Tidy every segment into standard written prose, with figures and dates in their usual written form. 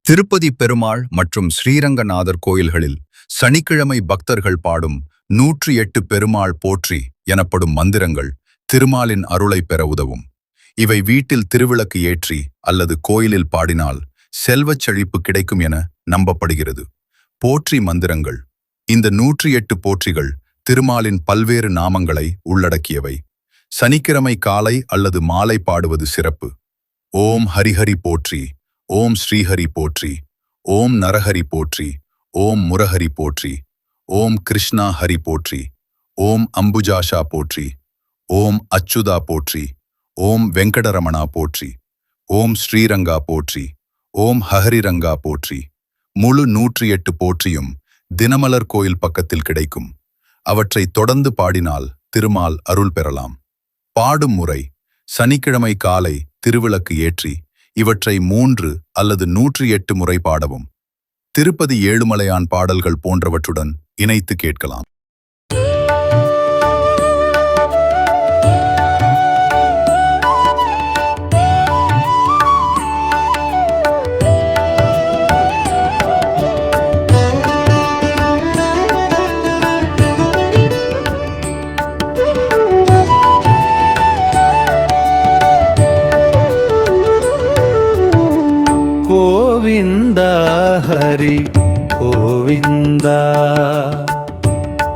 திருப்பதி பெருமாள் மற்றும் ஸ்ரீரங்கநாதர் கோயில்களில் சனிக்கிழமை பக்தர்கள் பாடும் 108 பெருமாள் போற்றி எனப்படும் மந்திரங்கள் திருமாலின் அருளை பெற உதவும். இவை வீட்டில் திருவிளக்கு ஏற்றி அல்லது கோயிலில் பாடினால் செல்வச் செழிப்பு கிடைக்கும் என நம்பப்படுகிறது. போற்றி மந்திரங்கள். இந்த 108 போற்றிகள் திருமாலின் பல்வேறு நாமங்களை உள்ளடக்கியவை. சனிக்கிழமை காலை அல்லது மாலை பாடுவது சிறப்பு. ஓம் ஹரிஹரி போற்றி, ஓம் ஸ்ரீஹரி போற்றி, ஓம் நரஹரி போற்றி, ஓம் முரஹரி போற்றி, ஓம் கிருஷ்ணா ஹரி போற்றி, ஓம் அம்புஜாஷா போற்றி, ஓம் அச்சுதா போற்றி, ஓம் வெங்கடரமணா போற்றி, ஓம் ஸ்ரீரங்கா போற்றி, ஓம் ஹஹரிரங்கா போற்றி. முழு 108 போற்றியும் தினமலர் கோயில் பக்கத்தில் கிடைக்கும். அவற்றை தொடர்ந்து பாடினால் திருமால் அருள் பெறலாம். பாடும் முறை: சனிக்கிழமை காலை திருவிளக்கு ஏற்றி இவற்றை 3 அல்லது 108 முறை பாடவும். திருப்பதி ஏழுமலையான் பாடல்கள் போன்றவற்றுடன் இணைத்து கேட்கலாம். गोविंदा हरि गोविंदा,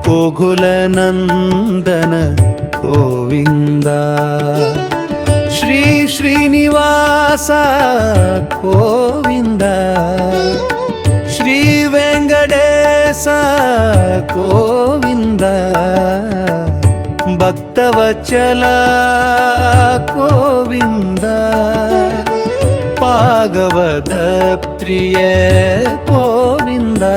गोकुलनंदन गोविंदा, श्री श्रीनिवासा गोविंदा, श्री वेंकटेशा गोविंदा, भक्तवत्सला गोविंदा, भागवत प्रिय गोविंदा,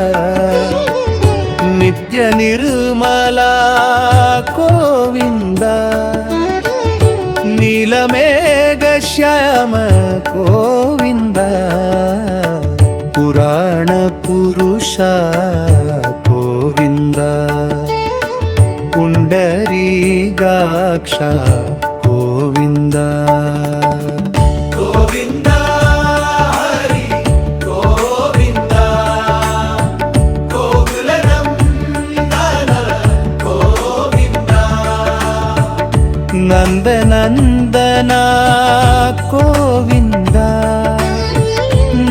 नित्य निर्मला गोविंदा, नीलमेघ श्याम गोविंदा, पुराण पुरुषा गोविंदा, पुंडरीकाक्षा गोविंदा. नंदनंदना गोविंदा,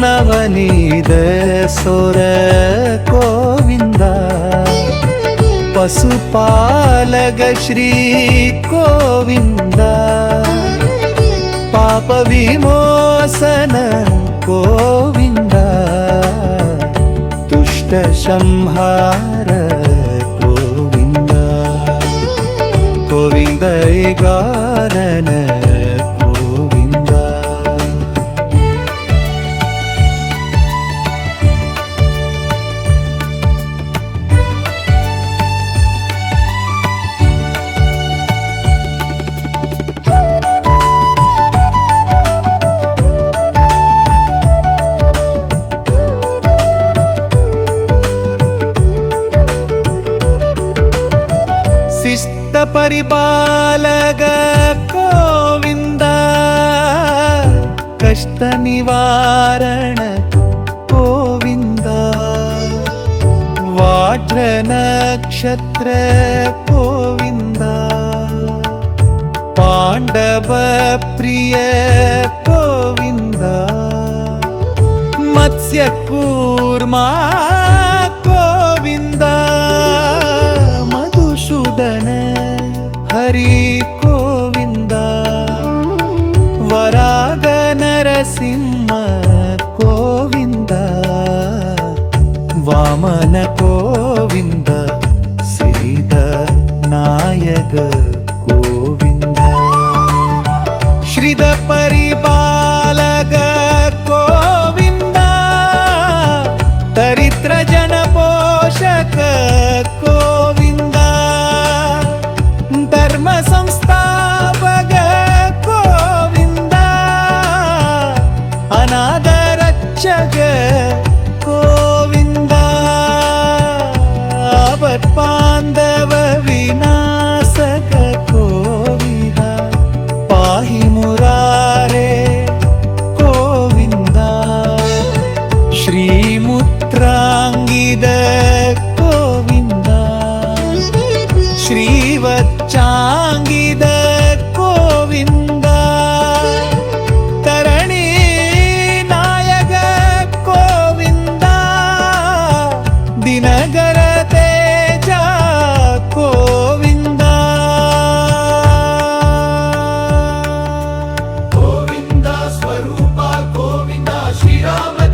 नवनीत सुर गोविंदा, पशुपालक श्री गोविंदा, पाप विमोचन गोविंदा, दुष्ट संहार गोविंद गानन गोविंदा. परिपालक गोविंदा, कष्ट निवारण गोविंदा, वाज्र नक्षत्र गोविंदा, पांडव प्रिय गोविंदा, मत्स्य कूर्मा गोविंदा, मधुसूदन हरि गोविंदा, वराग नरसिंह गोविंदा, वामन गोविंदा, श्रीध नायक गोविंदा, श्रीध परिपालक गोविंदा, दरिद्र जन पोषक गोविंदा, धर्म संस्थापक गोविंदा, अनाथ रक्षक गोविंदा,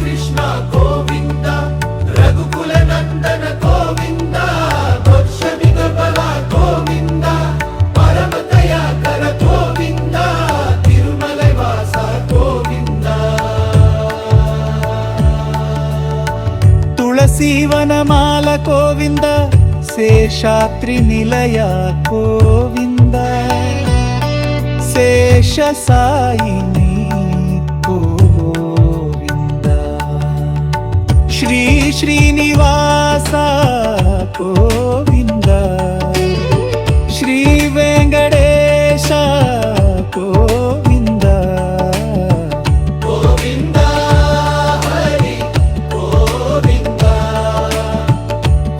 ಕೃಷ್ಣ ಗೋವಿಂದ ರಘುಕುಲ ನಂದನ ಗೋವಿಂದ ಘೋಷಮಿಗ ಬಲ ಗೋವಿಂದ ಪರಮ ದಯಾಕರ ಗೋವಿಂದ ತಿರುಮಲೈ ವಾಸ ಗೋವಿಂದ ತುಳಸೀವನಮಾಲ ಗೋವಿಂದ ಶೇಷಾದ್ರಿ ನಿಲಯ ಗೋವಿಂದ ಶೇಷ ಸಾಯಿನಿ ಗೋವಿಂದ ಶ್ರೀ ಶ್ರೀನಿವಾಸ ಗೋವಿಂದ ಶ್ರೀ ವೆಂಕಟೇಶ ಗೋವಿಂದ ಗೋವಿಂದ ಹರಿ ಗೋವಿಂದ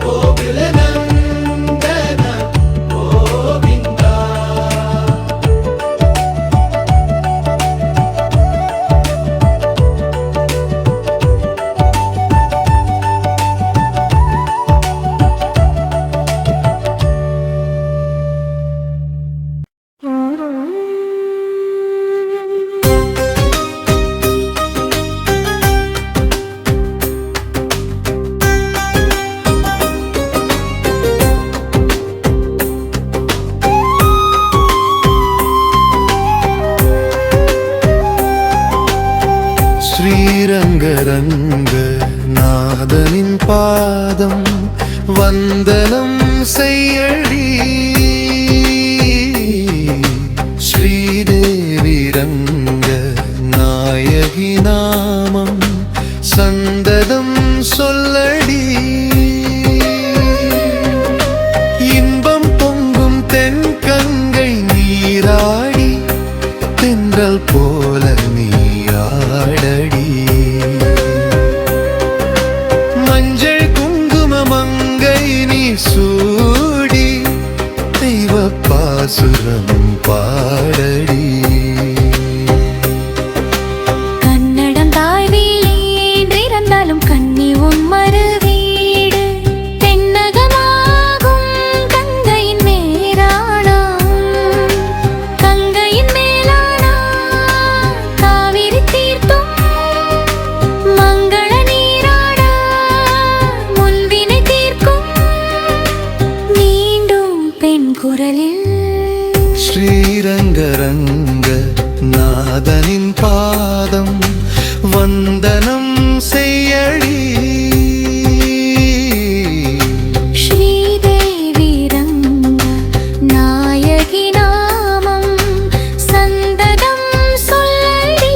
ಗೋವಿಲ ನಂದನ ಗೋವಿಂದ ஸ்ரீரங்கரங்க நாதனின் பாதம் வந்தனம் செய்யடி ஸ்ரீதேவி ரங்க நாயகி நாமம் சந்ததம் சொல்லடி இன்பம் பொங்கும் தென் கங்கை நீராடி தென்றல் போல நீயாடடி மஞ்சள் குங்கும மங்கை நீ சூடி தெய்வ பாசுரம் பாடடி கன்னடம் தாய் வீழின்றிருந்தாலும் கன்னி உன் மறு வீடு தென்னகமாகும் கங்கையின் மேலானா கங்கையின் மேலானா காவிரி தீர்த்தும் மங்கள நீராட முன்வினை தீர்க்கும் மீண்டும் பெண் குரலில் ஸ்ரீரங்கரங்க நாதனின் பாதம் வந்தனம் செய்யடி ஸ்ரீதேவி ரங்க நாயகி நாமம் சந்ததம் சொல்லடி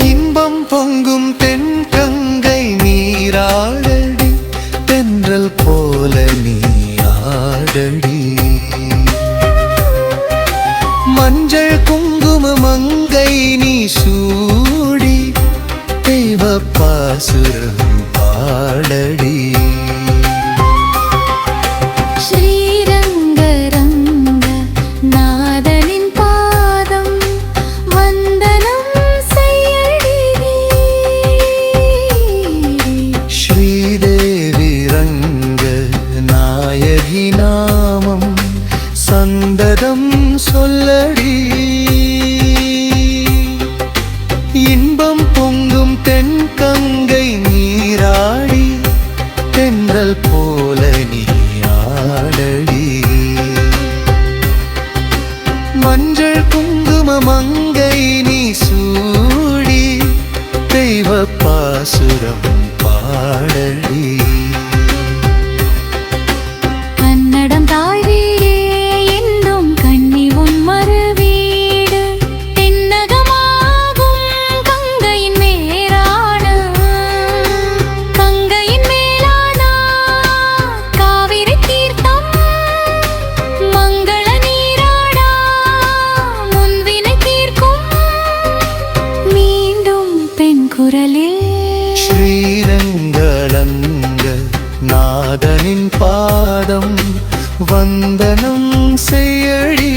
இன்பம் பொங்கும் தென் கங்கை நீராடடி தென்றல் போல நீயாடடி மஞ்சள் குங்கும மங்கை நீ சூடி தெய்வ பாசுரம் பாடடி ஸ்ரீரங்கரங்க நாதனின் பாதம் வந்தனம் செய்யடி ஸ்ரீதேவி ரங்க நாயகி நாமம் சந்ததம் சொல்லடி இன்பம் பொங்கும் தென் கங்கை நீராடி தென்றல் போல நீயாடடி மஞ்சள் குங்கும மங்கை நீ சூடி தெய்வ பாசுரம் பாடடி கன்னடம் தாய் வீடே என்னும் கன்னி உன் மறு வீடு தென்னகமாகும் கங்கையின் மேலான கங்கையின் மேலானா காவிரி தீர்த்தம் மங்கள நீராடா முன்வினை தீர்க்கும் மீண்டும் பெண் குரலில் நேரங்களங்க நாதனின் பாதம் வந்தனம் செய்யடி